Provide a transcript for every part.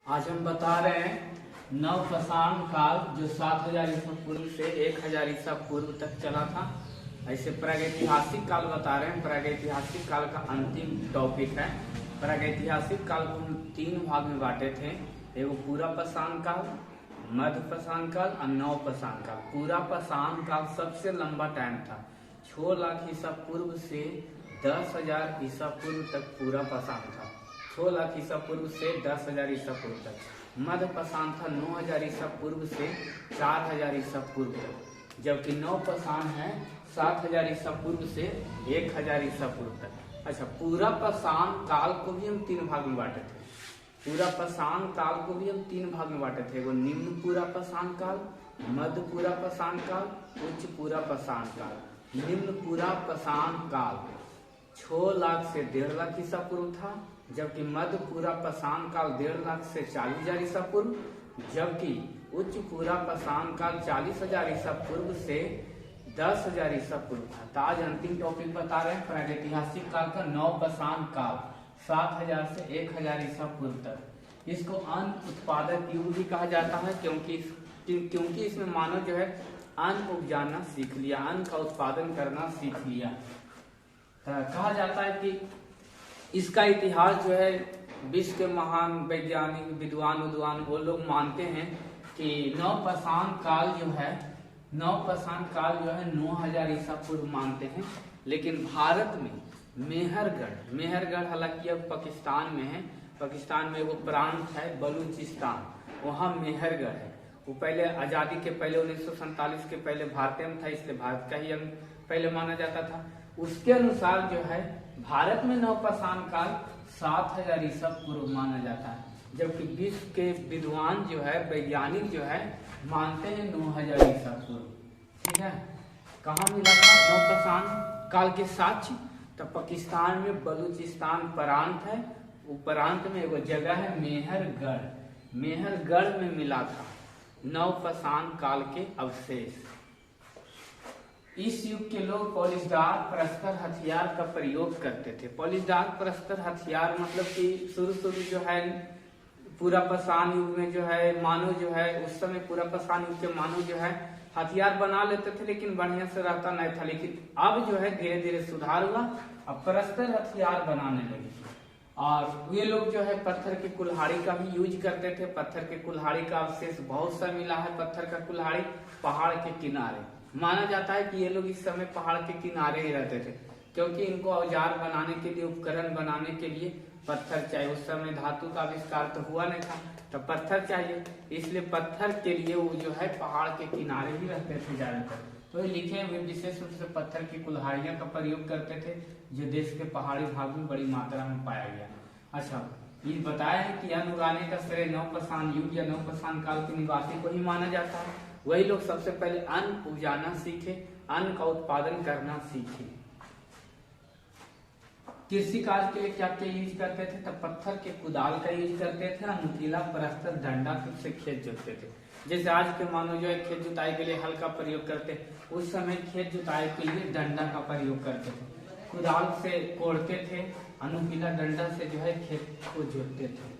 आज हम बता रहे हैं नवपाषाण काल जो 7000 ईसा पूर्व से 1000 ईसा पूर्व तक चला था। ऐसे प्रागैतिहासिक काल बता रहे हैं। प्रागैतिहासिक काल का अंतिम टॉपिक है। प्रागैतिहासिक काल को हम 3 भाग में बांटे थे। एगो पूरा पाषाण काल, मध्य पाषाण काल और नवपाषाण काल। पूरा पाषाण काल सबसे लंबा टाइम था। 6 लाख ईसा पूर्व से 10,000 ईसा पूर्व तक पूरा पाषाण था। 6 लाख ईसा पूर्व से 10,000 ईसा पूर्व तक। मध्य पाषाण था 9,000 ईसा पूर्व से 4,000 ईसा पूर्व तक, जबकि नवपाषाण है 7,000 ईसा पूर्व से 1,000 ईसा पूर्व तक। अच्छा, पूरा पाषाण काल को भी हम 3 भाग में बांटे थे। पूरा पाषाण काल को भी हम 3 भाग में बांटे थे। वो निम्न पूरा पाषाण काल, मध्य पूरा पाषाण काल, उच्च पूरा पाषाण काल। निम्न पूरा पाषाण काल 6 लाख से 1.5 लाख ईसा पूर्व था, जबकि मध्य पूरा पाषाण काल 1.5 लाख से 40,000 ईसा पूर्व, जबकि उच्च पूरा पाषाण काल 40,000 ईसा पूर्व से 10,000 ईसा पूर्व था। तो आज अंतिम टॉपिक बता रहे हैं प्रागैतिहासिक काल का नवपाषाण काल 7,000 से 1,000 ईसा पूर्व तक। इसको अन्न उत्पादक युग भी कहा जाता है, क्योंकि इसमें मानव जो है अन्न उपजाना सीख लिया, अन्न का उत्पादन करना सीख लिया। कहा जाता है कि इसका इतिहास जो है विश्व के महान वैज्ञानिक विद्वान वो लोग मानते हैं कि नवपाषाण काल जो है 9,000 ईसा पूर्व मानते हैं। लेकिन भारत में मेहरगढ़ हालांकि अब पाकिस्तान में है। पाकिस्तान में वो प्रांत है बलूचिस्तान, वहाँ मेहरगढ़ है। वो पहले आजादी के पहले 1947 के पहले भारत में था, इसलिए भारत का ही अंग पहले माना जाता था। उसके अनुसार जो है भारत में नवपाषाण काल 7,000 ईसा पूर्व माना जाता है, जबकि विश्व के विद्वान जो है वैज्ञानिक जो है मानते हैं 9,000 ईसा पूर्व। ठीक है, कहाँ मिला था नवपाषाण काल के साक्ष्य? तो पाकिस्तान में बलूचिस्तान प्रांत है। वो प्रांत में एगो जगह है मेहरगढ़ में मिला था नवपाषाण काल के अवशेष। इस युग के लोग पॉलिशदार प्रस्तर हथियार का प्रयोग करते थे। पॉलिशदार प्रस्तर हथियार मतलब कि शुरू जो है पूरा पाषाण युग में जो है मानव जो है उस समय पूरा पाषाण युग के मानव जो है हथियार बना लेते थे, लेकिन बढ़िया से रहता नहीं था। लेकिन अब जो है धीरे धीरे सुधार हुआ, अब प्रस्तर हथियार बनाने लगे। और ये लोग जो है पत्थर के कुल्हाड़ी का भी यूज करते थे। पत्थर के कुल्हाड़ी का अवशेष बहुत सा मिला है। पत्थर का कुल्हाड़ी पहाड़ के किनारे माना जाता है कि ये लोग इस समय पहाड़ के किनारे ही रहते थे, क्योंकि इनको औजार बनाने के लिए, उपकरण बनाने के लिए पत्थर चाहिए। उस समय धातु का आविष्कार तो हुआ नहीं था, तो पत्थर चाहिए, इसलिए पत्थर के लिए वो जो है पहाड़ के किनारे ही रहते थे ज्यादातर। तो लिखे हुए विशेष रूप से पत्थर की कुल्हाड़ियां का प्रयोग करते थे, जो देश के पहाड़ी भाग में बड़ी मात्रा में पाया गया। अच्छा, ये बताया है कि अन्न उगाने का श्रेय नवपाषाण युग या नवपाषाण काल के निवासी को ही माना जाता है। वही लोग सबसे पहले अन्न उपजाना सीखे, अन्न का उत्पादन करना सीखे। कृषि कार्य के लिए क्या क्या यूज करते थे? तब पत्थर के कुदाल का यूज करते थे और नुकीला प्रस्तर डंडा से खेत जोतते थे। जैसे आज के मानो जो है खेत जुताई के लिए हल का प्रयोग करते, उस समय खेत जुताई के लिए डंडा का प्रयोग करते थे। कुदाल से कोड़ते थे, नुकीला डंडा से जो है खेत को जोतते थे।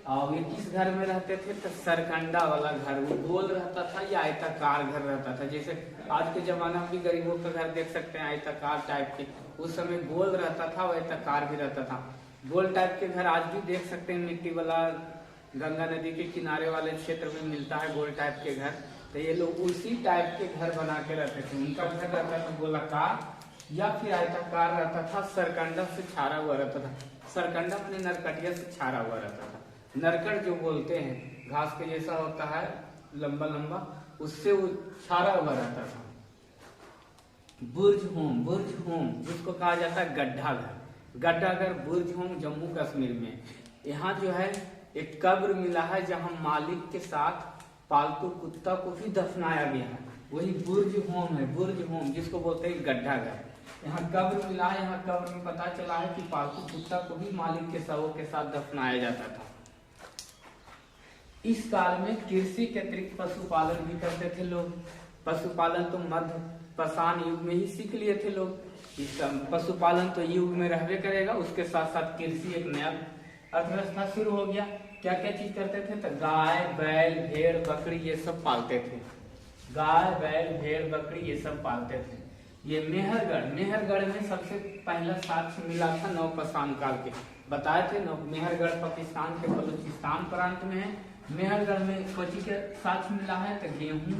और ये किस घर में रहते थे? तो सरकंडा वाला घर, वो गोल रहता था या आयताकार घर रहता था। जैसे आज के जमाना में भी गरीबों का घर देख सकते हैं आयताकार टाइप के, उस समय गोल रहता था, आयताकार भी रहता था। गोल टाइप के घर आज भी देख सकते हैं, मिट्टी वाला गंगा नदी के किनारे वाले क्षेत्र में मिलता है गोल टाइप के घर। तो ये लोग उसी टाइप के घर बना के रहते थे। उनका घर रहता था गोलाकार या फिर आयताकार रहता था, सरकंडा से छारा हुआ रहता था। सरकंडा मैंने नरकटिया से छारा हुआ रहता था। नरकट जो बोलते हैं, घास के जैसा होता है लंबा लंबा, उससे वो छारा हुआ रहता था। बुर्ज होम जिसको कहा जाता है गड्ढा घर बुर्ज होम जम्मू कश्मीर में। यहाँ जो है एक कब्र मिला है जहाँ मालिक के साथ पालतू कुत्ता को भी दफनाया गया है। वही बुर्ज होम है, बुर्ज होम जिसको बोलते हैं गड्ढा घर। यहाँ कब्र मिला है, यहाँ कब्र में पता चला है कि पालतू कुत्ता को भी मालिक के शवों के साथ दफनाया जाता था। इस काल में कृषि के अतिरिक्त पशुपालन भी करते थे लोग। पशुपालन तो मध्य पाषाण युग में ही सीख लिए थे लोग। इस पशुपालन तो युग में रहबे करेगा, उसके साथ साथ कृषि एक नया अर्थव्यवस्था शुरू हो गया। क्या क्या चीज करते थे, तो गाय बैल भेड़ बकरी ये सब पालते थे। गाय बैल भेड़ बकरी ये सब पालते थे। ये मेहरगढ़ में सबसे पहला साक्ष्य मिला था नवपाषाण काल के, बताए थे। मेहरगढ़ पाकिस्तान के बलूचिस्तान प्रांत में है। मेहरगढ़ में कोची के साक्ष्य मिला है, तो गेहूं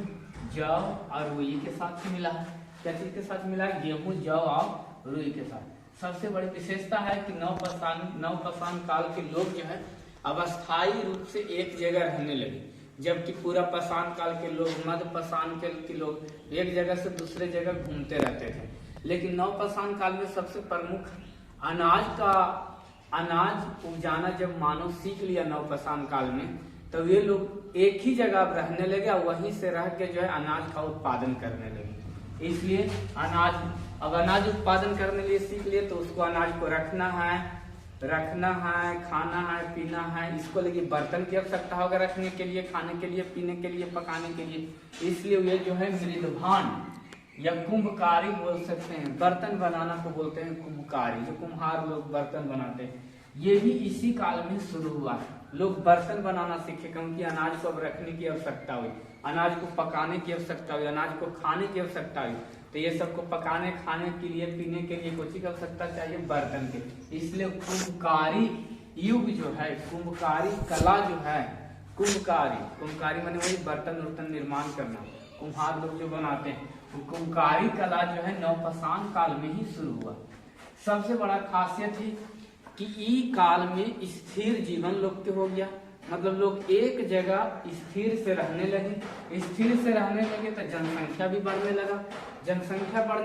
जौ और रुई के साक्ष्य मिला है। क्या चीज के साथ मिला है, गेहूं जौ और रुई के साथ। सबसे बड़ी विशेषता है कि नवपाषाण काल के लोग जो है अस्थायी रूप से एक जगह रहने लगे, जबकि पूरा पाषाण काल के लोग, मध्य पाषाण के लोग एक जगह से दूसरे जगह घूमते रहते थे। लेकिन नवपाषाण काल में सबसे प्रमुख अनाज उपजाना जब मानव सीख लिया नवपाषाण काल में, तो वे लोग एक ही जगह रहने लगे और वहीं से रह के जो है अनाज का उत्पादन करने लगे। इसलिए अनाज उत्पादन करने लिए सीख लिए, तो उसको अनाज को रखना है, खाना है, पीना है। इसको लगी बर्तन की आवश्यकता होगा रखने के लिए, खाने के लिए, पीने के लिए, पकाने के लिए। इसलिए ये जो है मृदभान या कुंभकारी बोल सकते हैं। बर्तन बनाना को बोलते हैं कुंभकारी, जो कुम्हार लोग बर्तन बनाते हैं। ये भी इसी काल में शुरू हुआ। लोग बर्तन बनाना सीखे क्योंकि अनाज को अब रखने की आवश्यकता हुई, अनाज को पकाने की आवश्यकता हुई, अनाज को खाने की आवश्यकता हुई। तो ये सबको पकाने खाने के लिए, पीने के लिए कुछ की आवश्यकता चाहिए, बर्तन के। इसलिए कुंभकारी युग जो है, कुंभकारी कला जो है, कुंभकारी माने वही बर्तन निर्माण करना, कुम्हार लोग जो बनाते हैं, कुंभकारी कला जो है नवपाषाण काल में ही शुरू हुआ। सबसे बड़ा खासियत है कि ई काल में स्थिर जीवन लोग के हो गया, मतलब लोग एक जगह स्थिर से रहने लगे। स्थिर से रहने लगे तो जनसंख्या भी बढ़ने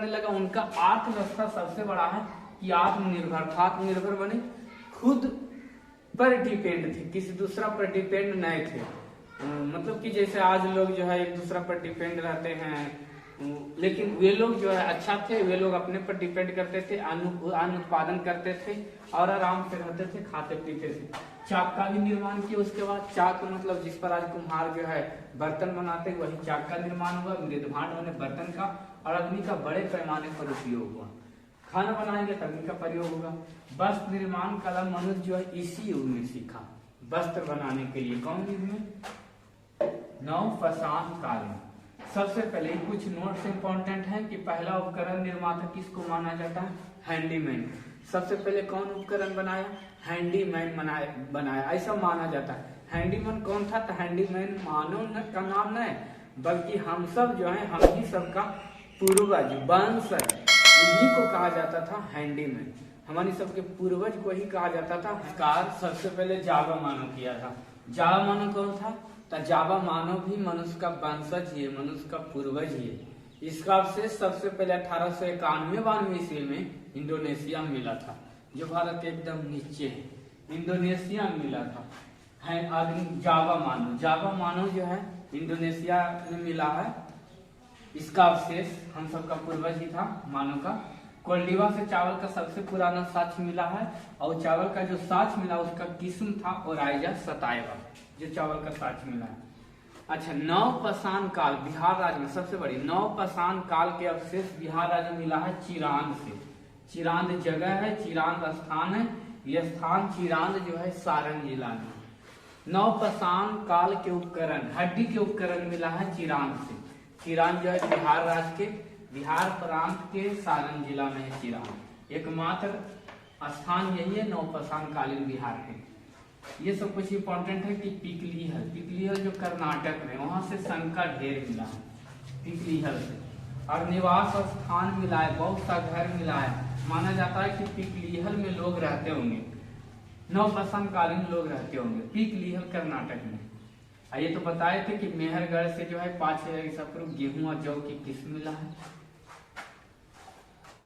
लगा। उनका अर्थव्यवस्था सबसे बड़ा है कि आत्मनिर्भर बने, खुद पर डिपेंड थे, किसी दूसरा पर डिपेंड नहीं थे। मतलब कि जैसे आज लोग जो है एक दूसरा पर डिपेंड रहते हैं, लेकिन वे लोग जो है अच्छा थे, वे लोग अपने पर डिपेंड करते थे, अन्न उत्पादन करते थे और आराम से रहते थे, खाते पीते थे। चाक का भी निर्माण किया। उसके बाद चाक मतलब जिस पर आज कुम्हार जो है बर्तन बनाते, वही चाक का निर्माण हुआ। मृदभांड माने बर्तन का, और अग्नि का बड़े पैमाने पर उपयोग हुआ। खाना बनाएंगे तो अग्नि का प्रयोग होगा। वस्त्र निर्माण कला मनुष्य जो है इसी युग में सीखा, वस्त्र बनाने के लिए। कौन युग में? नवपाषाण काल में। सबसे पहले कुछ नोट्स इंपॉर्टेंट हैं कि पहला उपकरण निर्माता किसको माना जाता है? हैंडीमैन। सबसे पहले कौन उपकरण बनाया? हैंडीमैन बनाया, ऐसा माना जाता है। हैंडीमैन कौन था? तो हैंडीमैन मानव का नाम नहीं, बल्कि हम सब जो है, हम ही सबका पूर्वज वंशज, उन्हीं को कहा जाता था हैंडीमैन। हमारी सबके पूर्वज को ही कहा जाता था। कार्य सबसे पहले जावा मानव किया था। जावा मानव कौन था? तो जावा मानव भी मनुष्य का वंशज ही है, मनुष्य का पूर्वज ही है। इसका अवशेष सबसे पहले 1891 ईस्वी में इंडोनेशिया में मिला था, जो भारत के एकदम नीचे है। इंडोनेशिया में मिला था जावा मानव जो है इंडोनेशिया में मिला है। इसका अवशेष हम सबका पूर्वज ही था, मानव का। कोल्डिवा से चावल का सबसे पुराना साक्ष्य मिला है, और चावल का जो साक्ष्य मिला उसका किस्म था ओराइजा सताइवा, जो चावल का साक्ष्य मिला है। अच्छा, नवपाषाण काल बिहार राज्य में सबसे बड़ी नवपाषाण काल के अवशेष बिहार राज्य में मिला है चिरांद से। चिरांद जगह है, चिरांद स्थान है। यह स्थान चिरांद जो है सारण जिला में। नवपाषाण काल के उपकरण, हड्डी के उपकरण मिला है चिरांद से। चिरांद जो है बिहार राज्य के, बिहार प्रांत के सारण जिला में है चिरांद। एकमात्र स्थान यही है नवपाषाण कालीन बिहार के। ये सब कुछ इंपॉर्टेंट है कि पिकलीहल जो कर्नाटक में, वहां से शंका ढेर मिला है पिकलीहल से, और निवास स्थान मिला है, बहुत सा घर मिला है। माना जाता है कि पिकलीहल में लोग रहते होंगे, नवपाषाण कालीन लोग रहते होंगे पिकलीहल कर्नाटक में। ये तो बताए थे कि मेहरगढ़ से जो है 5000 ईसा पूर्व गेहूं और जौ की किस्म मिला है।